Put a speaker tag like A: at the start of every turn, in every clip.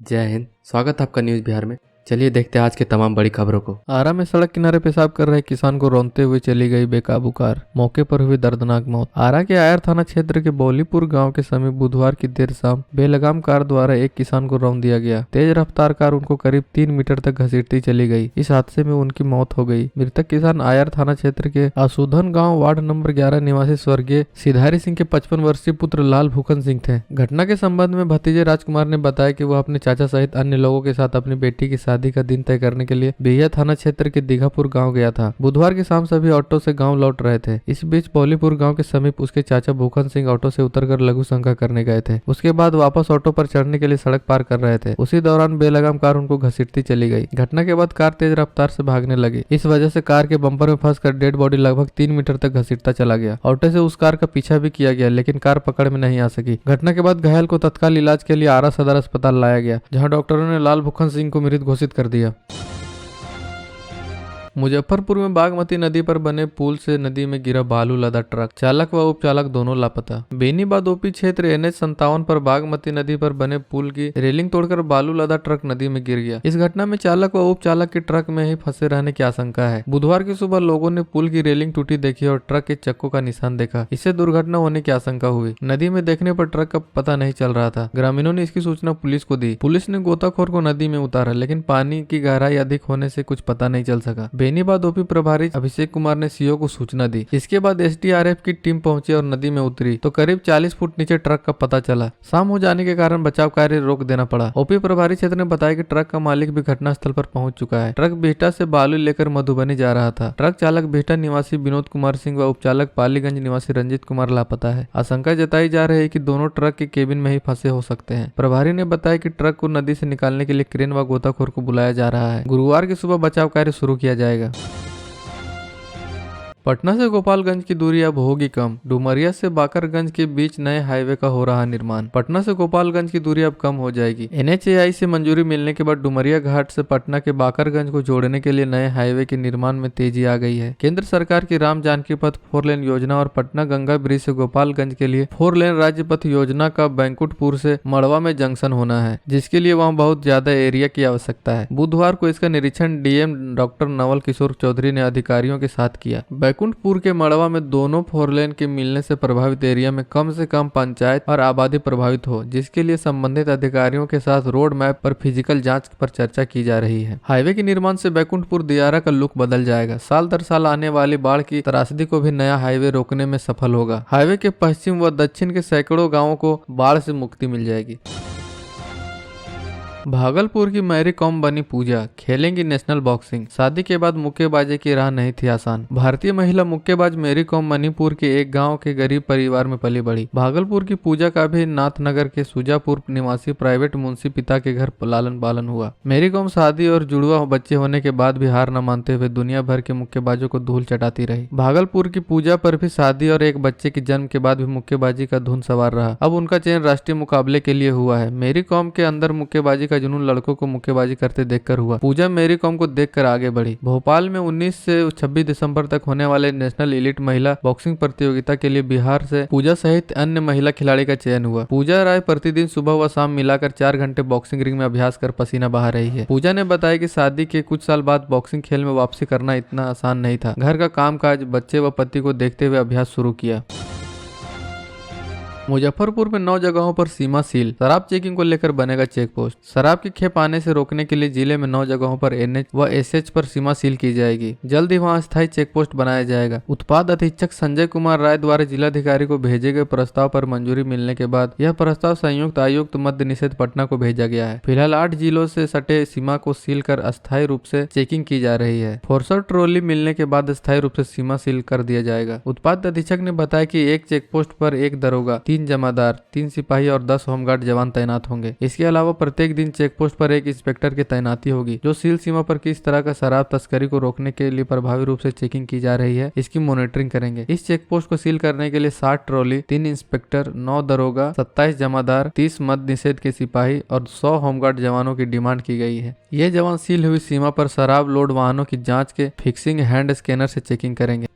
A: जय हिंद। स्वागत है आपका न्यूज बिहार में। चलिए देखते हैं आज के तमाम बड़ी खबरों को।
B: आरा में सड़क किनारे पेशाब कर रहे किसान को रौंदते हुए चली गई बेकाबू कार, मौके पर हुई दर्दनाक मौत। आरा के आयर थाना क्षेत्र के बौलीपुर गांव के समीप बुधवार की देर शाम बेलगाम कार द्वारा एक किसान को रौंद दिया गया। तेज रफ्तार कार उनको करीब 3 मीटर तक घसीटती चली गई। इस हादसे में उनकी मौत हो गई। मृतक किसान आयर थाना क्षेत्र के आसुधन गाँव वार्ड नंबर 11 निवासी स्वर्गीय सिधारी सिंह के 55 वर्षीय पुत्र लाल भूखन सिंह थे। घटना के संबंध में भतीजे राजकुमार ने बताया कि वह अपने चाचा सहित अन्य लोगों के साथ अपनी बेटी की शादी का दिन तय करने के लिए बिहिया थाना क्षेत्र के दीघापुर गांव गया था। बुधवार की शाम सभी ऑटो से गांव लौट रहे थे। इस बीच बौलीपुर गांव के समीप उसके चाचा भूखन सिंह ऑटो से उतरकर लघु शंका करने गए थे। उसके बाद वापस ऑटो पर चढ़ने के लिए सड़क पार कर रहे थे। उसी दौरान बेलगाम कार उनको घसीटती चली गई। घटना के बाद कार तेज रफ्तार से भागने लगी। इस वजह से कार के बम्पर में फंसकर डेड बॉडी लगभग 3 मीटर तक घसीटता चला गया। ऑटो से उस कार का पीछा भी किया गया, लेकिन कार पकड़ में नहीं आ सकी। घटना के बाद घायल को तत्काल इलाज के लिए आरा सदर अस्पताल लाया गया, जहां डॉक्टरों ने लाल भूखन सिंह को मृत घोषित कर दिया। मुजफ्फरपुर में बागमती नदी पर बने पुल से नदी में गिरा बालू लदा ट्रक, चालक व उपचालक दोनों लापता। बेनीबाद ओपी क्षेत्र NH 57 पर बागमती नदी पर बने पुल की रेलिंग तोड़कर बालू लदा ट्रक नदी में गिर गया। इस घटना में चालक व उपचालक के ट्रक में ही फंसे रहने की आशंका है। बुधवार की सुबह लोगों ने पुल की रेलिंग टूटी देखी और ट्रक के चक्कों का निशान देखा। इससे दुर्घटना होने की आशंका हुई। नदी में देखने पर ट्रक का पता नहीं चल रहा था। ग्रामीणों ने इसकी सूचना पुलिस को दी। पुलिस ने गोताखोर को नदी में उतारा, लेकिन पानी की गहराई अधिक होने से कुछ पता नहीं चल सका। बेनीबाद ओपी प्रभारी अभिषेक कुमार ने सीओ को सूचना दी। इसके बाद SDRF की टीम पहुंची और नदी में उतरी तो करीब 40 फुट नीचे ट्रक का पता चला। शाम हो जाने के कारण बचाव कार्य रोक देना पड़ा। ओपी प्रभारी क्षेत्र ने बताया कि ट्रक का मालिक भी घटनास्थल पर पहुंच चुका है। ट्रक बिहटा से बालू लेकर मधुबनी जा रहा था। ट्रक चालक बिहटा निवासी विनोद कुमार सिंह व उपचालक पालीगंज निवासी रंजीत कुमार लापता है। आशंका जताई जा रही है कि दोनों ट्रक के केबिन में ही फंसे हो सकते हैं। प्रभारी ने बताया कि ट्रक को नदी से निकालने के लिए क्रेन व गोताखोर को बुलाया जा रहा है। गुरुवार की सुबह बचाव कार्य शुरू किया जाएगा। पटना से गोपालगंज की दूरी अब होगी कम। डुमरिया से बाकरगंज के बीच नए हाईवे का हो रहा निर्माण। पटना से गोपालगंज की दूरी अब कम हो जाएगी। NHAI से मंजूरी मिलने के बाद डुमरिया घाट से पटना के बाकरगंज को जोड़ने के लिए नए हाईवे के निर्माण में तेजी आ गई है। केंद्र सरकार की राम जानकी पथ 4 लेन योजना और पटना गंगा ब्रिज से गोपालगंज के लिए 4 लेन राज्य पथ योजना का बैंकुटपुर से मड़वा में जंक्शन होना है, जिसके लिए वहाँ बहुत ज्यादा एरिया की आवश्यकता है। बुधवार को इसका निरीक्षण DM डॉक्टर नवल किशोर चौधरी ने अधिकारियों के साथ किया। बैकुंठपुर के मड़वा में दोनों 4 लेन के मिलने से प्रभावित एरिया में कम से कम पंचायत और आबादी प्रभावित हो, जिसके लिए संबंधित अधिकारियों के साथ रोड मैप पर फिजिकल जांच पर चर्चा की जा रही है। हाईवे के निर्माण से बैकुंठपुर दियारा का लुक बदल जाएगा। साल दर साल आने वाली बाढ़ की त्रासदी को भी नया हाईवे रोकने में सफल होगा। हाईवे के पश्चिम व दक्षिण के सैकड़ों गाँवों को बाढ़ से मुक्ति मिल जाएगी। भागलपुर की मैरी कॉम बनी पूजा, खेलेंगी नेशनल बॉक्सिंग। शादी के बाद मुक्केबाजी की राह नहीं थी आसान। भारतीय महिला मुक्केबाज मैरी कॉम मणिपुर के एक गांव के गरीब परिवार में पली बढ़ी। भागलपुर की पूजा का भी नाथनगर के सुजापुर निवासी प्राइवेट मुंशी पिता के घर लालन पालन हुआ। मैरी कॉम शादी और जुड़वा बच्चे होने के बाद भी हार न मानते हुए दुनिया भर के मुक्केबाजों को धूल चटाती रही। भागलपुर की पूजा पर भी शादी और एक बच्चे के जन्म के बाद भी मुक्केबाजी का धुन सवार रहा। अब उनका चयन राष्ट्रीय मुकाबले के लिए हुआ है। मैरी कॉम के अंदर मुक्केबाजी का जुनून लड़कों को मुक्केबाजी करते देखकर हुआ। पूजा मैरी कॉम को देखकर आगे बढ़ी। भोपाल में 19 से 26 दिसंबर तक होने वाले नेशनल एलीट महिला बॉक्सिंग प्रतियोगिता के लिए बिहार से पूजा सहित अन्य महिला खिलाड़ी का चयन हुआ। पूजा राय प्रतिदिन सुबह व शाम मिलाकर 4 घंटे बॉक्सिंग रिंग में अभ्यास कर पसीना बहा रही है। पूजा ने बताया कि शादी के कुछ साल बाद बॉक्सिंग खेल में वापसी करना इतना आसान नहीं था। घर का कामकाज, बच्चे व पति को देखते हुए अभ्यास शुरू किया। मुजफ्फरपुर में 9 जगहों पर सीमा सील। शराब चेकिंग को लेकर बनेगा चेक पोस्ट। शराब की खेप आने से रोकने के लिए जिले में 9 जगहों पर NH व SH पर सीमा सील की जाएगी। जल्द ही वहां स्थायी चेक पोस्ट बनाया जाएगा। उत्पाद अधीक्षक संजय कुमार राय द्वारा जिलाधिकारी को भेजे गए प्रस्ताव पर मंजूरी मिलने के बाद यह प्रस्ताव संयुक्त आयुक्त मद्य निषेध पटना को भेजा गया है। फिलहाल 8 जिलों से सटे सीमा को सील कर अस्थायी रूप से चेकिंग की जा रही है। फोर्सर ट्रॉली मिलने के बाद अस्थायी रूप से सीमा सील कर दिया जाएगा। उत्पाद अधीक्षक ने बताया कि एक चेक पोस्ट पर 1 दरोगा, 3 जमादार, 3 सिपाही और 10 होमगार्ड जवान तैनात होंगे। इसके अलावा प्रत्येक दिन चेक पोस्ट पर एक इंस्पेक्टर की तैनाती होगी, जो सील सीमा पर किस तरह का शराब तस्करी को रोकने के लिए प्रभावी रूप से चेकिंग की जा रही है, इसकी मॉनिटरिंग करेंगे। इस चेक पोस्ट को सील करने के लिए 60 ट्रॉली, 3 इंस्पेक्टर, 9 दरोगा, 27 जमादार, 30 मद्य निषेध के सिपाही और 100 होमगार्ड जवानों की डिमांड की गई है। ये जवान सील हुई सीमा पर शराब लोड वाहनों की जाँच के फिक्सिंग हैंड स्कैनर से चेकिंग करेंगे।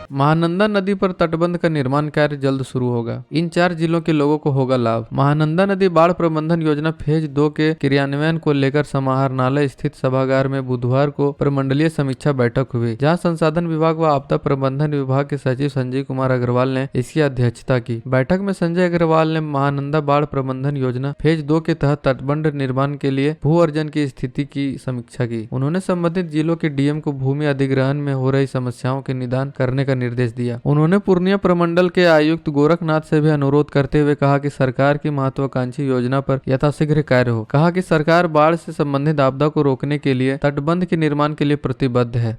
B: महानंदा नदी पर तटबंध का निर्माण कार्य जल्द शुरू होगा। इन 4 जिलों के लोगों को होगा लाभ। महानंदा नदी बाढ़ प्रबंधन योजना फेज 2 के क्रियान्वयन को लेकर समाहरणालय स्थित सभागार में बुधवार को प्रमंडलीय समीक्षा बैठक हुई, जहां संसाधन विभाग व आपदा प्रबंधन विभाग के सचिव संजय कुमार अग्रवाल ने इसकी अध्यक्षता की। बैठक में संजय अग्रवाल ने महानंदा बाढ़ प्रबंधन योजना फेज 2 के तहत तटबंध निर्माण के लिए भू अर्जन की स्थिति की समीक्षा की। उन्होंने संबंधित जिलों के डीएम को भूमि अधिग्रहण में हो रही समस्याओं के निदान करने का निर्देश दिया। उन्होंने पूर्णिया प्रमंडल के आयुक्त गोरखनाथ से भी अनुरोध करते हुए कहा कि सरकार की महत्वाकांक्षी योजना पर यथाशीघ्र कार्य हो। कहा कि सरकार बाढ़ से संबंधित आपदा को रोकने के लिए तटबंध के निर्माण के लिए प्रतिबद्ध है।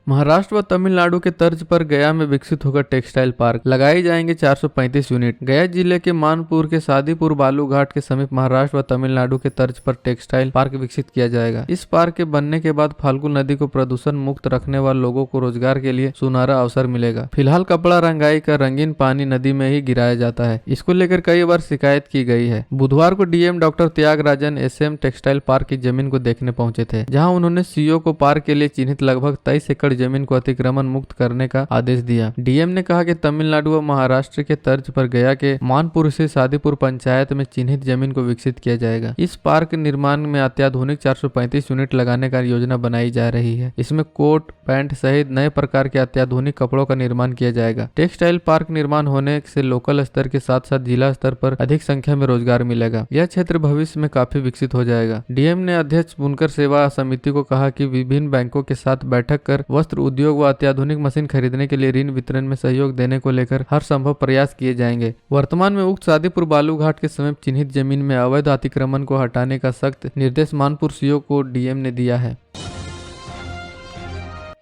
B: महाराष्ट्र व तमिलनाडु के तर्ज पर गया में विकसित होगा टेक्सटाइल पार्क। लगाए जाएंगे 435 यूनिट। गया जिले के मानपुर के सादीपुर बालू घाट के समीप महाराष्ट्र व तमिलनाडु के तर्ज पर टेक्सटाइल पार्क विकसित किया जाएगा। इस पार्क के बनने के बाद फाल्गु नदी को प्रदूषण मुक्त रखने वाले लोगों को रोजगार के लिए सुनहरा अवसर मिलेगा। फिलहाल कपड़ा रंगाई का रंगीन पानी नदी में ही गिराया जाता है। इसको लेकर कई बार शिकायत की गई है। बुधवार को DM doctor Tyagarajan SM textile park की जमीन को देखने पहुंचे थे, जहाँ उन्होंने सीओ को पार्क के लिए चिन्हित लगभग 23 एकड़ जमीन को अतिक्रमण मुक्त करने का आदेश दिया। डीएम ने कहा कि तमिलनाडु व महाराष्ट्र के तर्ज पर गया के मानपुर से सादीपुर पंचायत में चिन्हित जमीन को विकसित किया जाएगा। इस पार्क निर्माण में अत्याधुनिक 435 यूनिट लगाने का योजना बनाई जा रही है। इसमें कोट पैंट सहित नए प्रकार के अत्याधुनिक कपड़ों का निर्माण किया जाएगा। टेक्सटाइल पार्क निर्माण होने से लोकल स्तर के साथ साथ जिला स्तर पर अधिक संख्या में रोजगार मिलेगा। यह क्षेत्र भविष्य में काफी विकसित हो जाएगा। डीएम ने अध्यक्ष बुनकर सेवा समिति को कहा कि विभिन्न बैंकों के साथ बैठक कर वस्त्र उद्योग व अत्याधुनिक मशीन खरीदने के लिए ऋण वितरण में सहयोग देने को लेकर हर संभव प्रयास किए जाएंगे। वर्तमान में उक्त सादीपुर बालू घाट के समीप चिन्हित जमीन में अवैध अतिक्रमण को हटाने का सख्त निर्देश मानपुर सीओ को डीएम ने दिया है।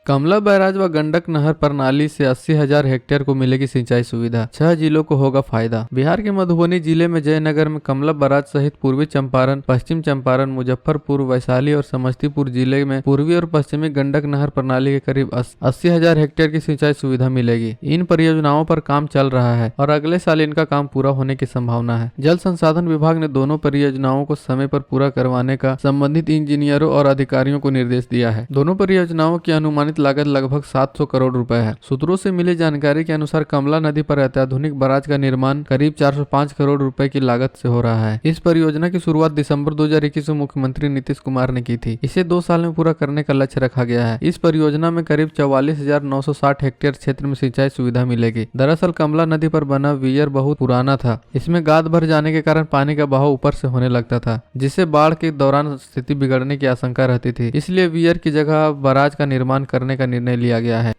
B: कमला बैराज व गंडक नहर प्रणाली से 80,000 हेक्टेयर को मिलेगी सिंचाई सुविधा। 6 जिलों को होगा फायदा। बिहार के मधुबनी जिले में जयनगर में कमला बैराज सहित पूर्वी चंपारण, पश्चिम चंपारण, मुजफ्फरपुर, वैशाली और समस्तीपुर जिले में पूर्वी और पश्चिमी गंडक नहर प्रणाली के करीब 80,000 हेक्टेयर की सिंचाई सुविधा मिलेगी। इन परियोजनाओं पर काम चल रहा है और अगले साल इनका काम पूरा होने की संभावना है। जल संसाधन विभाग ने दोनों परियोजनाओं को समय पर पूरा करवाने का संबंधित इंजीनियरों और अधिकारियों को निर्देश दिया है। दोनों परियोजनाओं की अनुमानित लागत लगभग 700 करोड़ रुपए है। सूत्रों से मिली जानकारी के अनुसार कमला नदी पर अत्याधुनिक बराज का निर्माण करीब 405 करोड़ रुपए की लागत से हो रहा है। इस परियोजना की शुरुआत दिसंबर 2021 में मुख्यमंत्री नीतीश कुमार ने की थी। इसे 2 साल में पूरा करने का लक्ष्य रखा गया है। इस परियोजना में करीब 44,960 हेक्टेयर क्षेत्र में सिंचाई सुविधा मिलेगी। दरअसल कमला नदी पर बना वीयर बहुत पुराना था। इसमें गाद भर जाने के कारण पानी का बहाव ऊपर से होने लगता था, जिससे बाढ़ के दौरान स्थिति बिगड़ने की आशंका रहती थी। इसलिए वीयर की जगह बराज का निर्माण करने का निर्णय लिया गया है।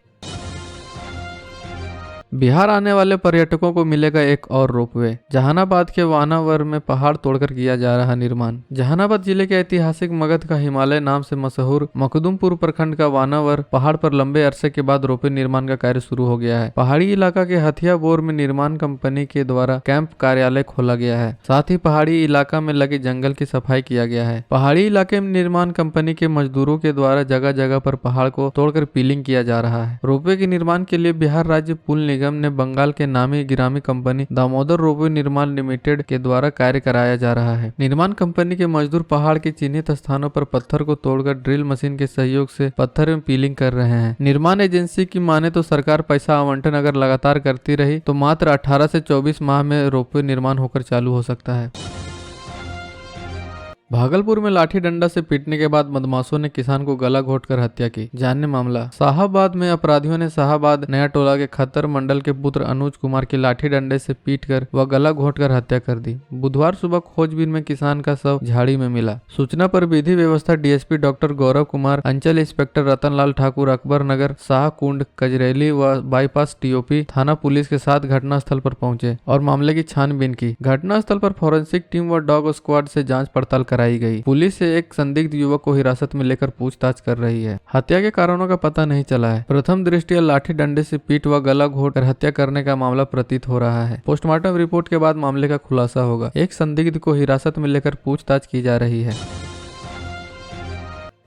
B: बिहार आने वाले पर्यटकों को मिलेगा एक और रोपवे। जहानाबाद के वानावर में पहाड़ तोड़कर किया जा रहा निर्माण। जहानाबाद जिले के ऐतिहासिक मगध का हिमालय नाम से मशहूर मखदुमपुर प्रखंड का वानावर पहाड़ पर लंबे अरसे के बाद रोपवे निर्माण का कार्य शुरू हो गया है। पहाड़ी इलाका के हथिया बोर में निर्माण कंपनी के द्वारा कैंप कार्यालय खोला गया है। साथ ही पहाड़ी इलाका में लगे जंगल की सफाई किया गया है। पहाड़ी इलाके में निर्माण कंपनी के मजदूरों के द्वारा जगह जगह पर पहाड़ को तोड़कर पीलिंग किया जा रहा है। रोपवे के निर्माण के लिए बिहार राज्य पुल निगम ने बंगाल के नामी गिरामी कंपनी दामोदर रोपवे निर्माण लिमिटेड के द्वारा कार्य कराया जा रहा है। निर्माण कंपनी के मजदूर पहाड़ के चिन्हित स्थानों पर पत्थर को तोड़कर ड्रिल मशीन के सहयोग से पत्थर में पीलिंग कर रहे हैं। निर्माण एजेंसी की माने तो सरकार पैसा आवंटन अगर लगातार करती रही तो मात्र 18 से 24 माह में रोपवे निर्माण होकर चालू हो सकता है। भागलपुर में लाठी डंडा से पीटने के बाद बदमाशों ने किसान को गला घोंटकर हत्या की। जानने मामला। शाहाबाद में अपराधियों ने शाहाबाद नया टोला के खत्तर मंडल के पुत्र अनुज कुमार की लाठी डंडे से पीटकर व गला घोंटकर हत्या कर दी। बुधवार सुबह खोजबीन में किसान का शव झाड़ी में मिला। सूचना पर विधि व्यवस्था डीएसपी डॉक्टर गौरव कुमार, अंचल इंस्पेक्टर रतनलाल ठाकुर, अकबर नगर, शाहकुंड, कजरेली व बाईपास टीओपी थाना पुलिस के साथ घटनास्थल पर पहुंचे और मामले की छानबीन की। घटनास्थल पर फोरेंसिक टीम व डॉग स्क्वाड से जांच पड़ताल कराई गई। पुलिस से एक संदिग्ध युवक को हिरासत में लेकर पूछताछ कर रही है। हत्या के कारणों का पता नहीं चला है। प्रथम दृष्टया लाठी डंडे से पीट व गला घोंटकर हत्या करने का मामला प्रतीत हो रहा है। पोस्टमार्टम रिपोर्ट के बाद मामले का खुलासा होगा। एक संदिग्ध को हिरासत में लेकर पूछताछ की जा रही है।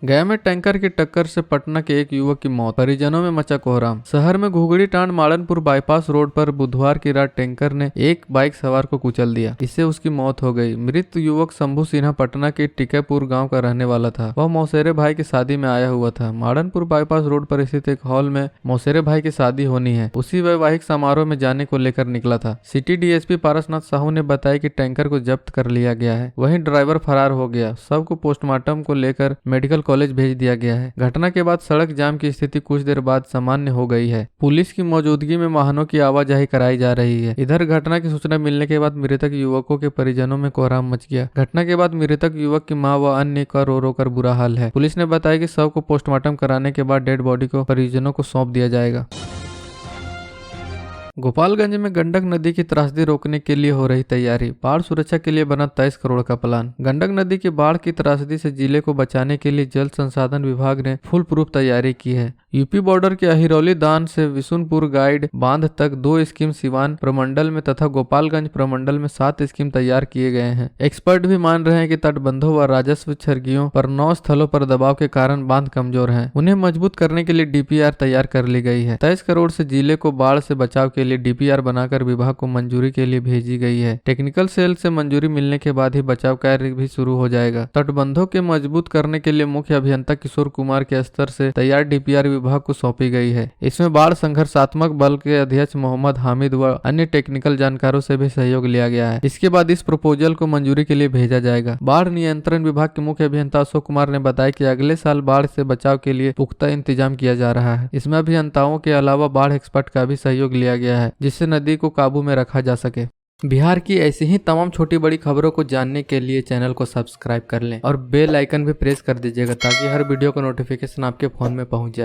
B: गया में टैंकर की टक्कर से पटना के एक युवक की मौत, परिजनों में मचा कोहराम। शहर में घुघड़ी टांड माड़नपुर बाईपास रोड पर बुधवार की रात टैंकर ने एक बाइक सवार को कुचल दिया, इससे उसकी मौत हो गई। मृत युवक शंभू सिन्हा पटना के टिकापुर गांव का रहने वाला था। वह मौसेरे भाई की शादी में आया हुआ था। माड़नपुर बाईपास रोड पर स्थित एक हॉल में मौसेरे भाई की शादी होनी है, उसी वैवाहिक समारोह में जाने को लेकर निकला था। सिटी डीएसपी पारसनाथ साहू ने बताया कि टैंकर को जब्त कर लिया गया है, वहीं ड्राइवर फरार हो गया। सब को पोस्टमार्टम को लेकर मेडिकल कॉलेज भेज दिया गया है। घटना के बाद सड़क जाम की स्थिति कुछ देर बाद सामान्य हो गई है। पुलिस की मौजूदगी में वाहनों की आवाजाही कराई जा रही है। इधर घटना की सूचना मिलने के बाद मृतक युवकों के परिजनों में कोहराम मच गया। घटना के बाद मृतक युवक की मां व अन्य का रो रो कर बुरा हाल है। पुलिस ने बताया कि शव को पोस्टमार्टम कराने के बाद डेड बॉडी को परिजनों को सौंप दिया जाएगा। गोपालगंज में गंडक नदी की त्रासदी रोकने के लिए हो रही तैयारी, बाढ़ सुरक्षा के लिए बना 23 करोड़ का प्लान। गंडक नदी की बाढ़ की त्रासदी से जिले को बचाने के लिए जल संसाधन विभाग ने फुल प्रूफ तैयारी की है। यूपी बॉर्डर के अहिरौली दान से विशुनपुर गाइड बांध तक 2 स्कीम सिवान प्रमंडल में तथा गोपालगंज प्रमंडल में 7 स्कीम तैयार किए गए हैं। एक्सपर्ट भी मान रहे हैं कि तटबंधों व राजस्व छर्गियों पर 9 स्थलों पर दबाव के कारण बांध कमजोर हैं। उन्हें मजबूत करने के लिए डीपीआर तैयार कर ली गई है। 23 करोड़ से जिले को बाढ़ से बचाव के लिए डीपीआर बनाकर विभाग को मंजूरी के लिए भेजी गई है। टेक्निकल सेल से मंजूरी मिलने के बाद ही बचाव कार्य भी शुरू हो जाएगा। तटबंधों के मजबूत करने के लिए मुख्य अभियंता किशोर कुमार के स्तर से तैयार डीपीआर विभाग को सौंपी गई है। इसमें बाढ़ संघर्षात्मक बल के अध्यक्ष मोहम्मद हामिद व अन्य टेक्निकल जानकारों से भी सहयोग लिया गया है। इसके बाद इस प्रपोजल को मंजूरी के लिए भेजा जाएगा। बाढ़ नियंत्रण विभाग के मुख्य अभियंता अशोक कुमार ने बताया कि अगले साल बाढ़ से बचाव के लिए पुख्ता इंतजाम किया जा रहा है। इसमें अभियंताओं के अलावा बाढ़ एक्सपर्ट का भी सहयोग लिया गया है, जिससे नदी को काबू में रखा जा सके। बिहार की ऐसी ही तमाम छोटी बड़ी खबरों को जानने के लिए चैनल को सब्सक्राइब कर लें और बेल आइकन भी प्रेस कर दीजिएगा, ताकि हर वीडियो का नोटिफिकेशन आपके फोन में पहुंच जाए।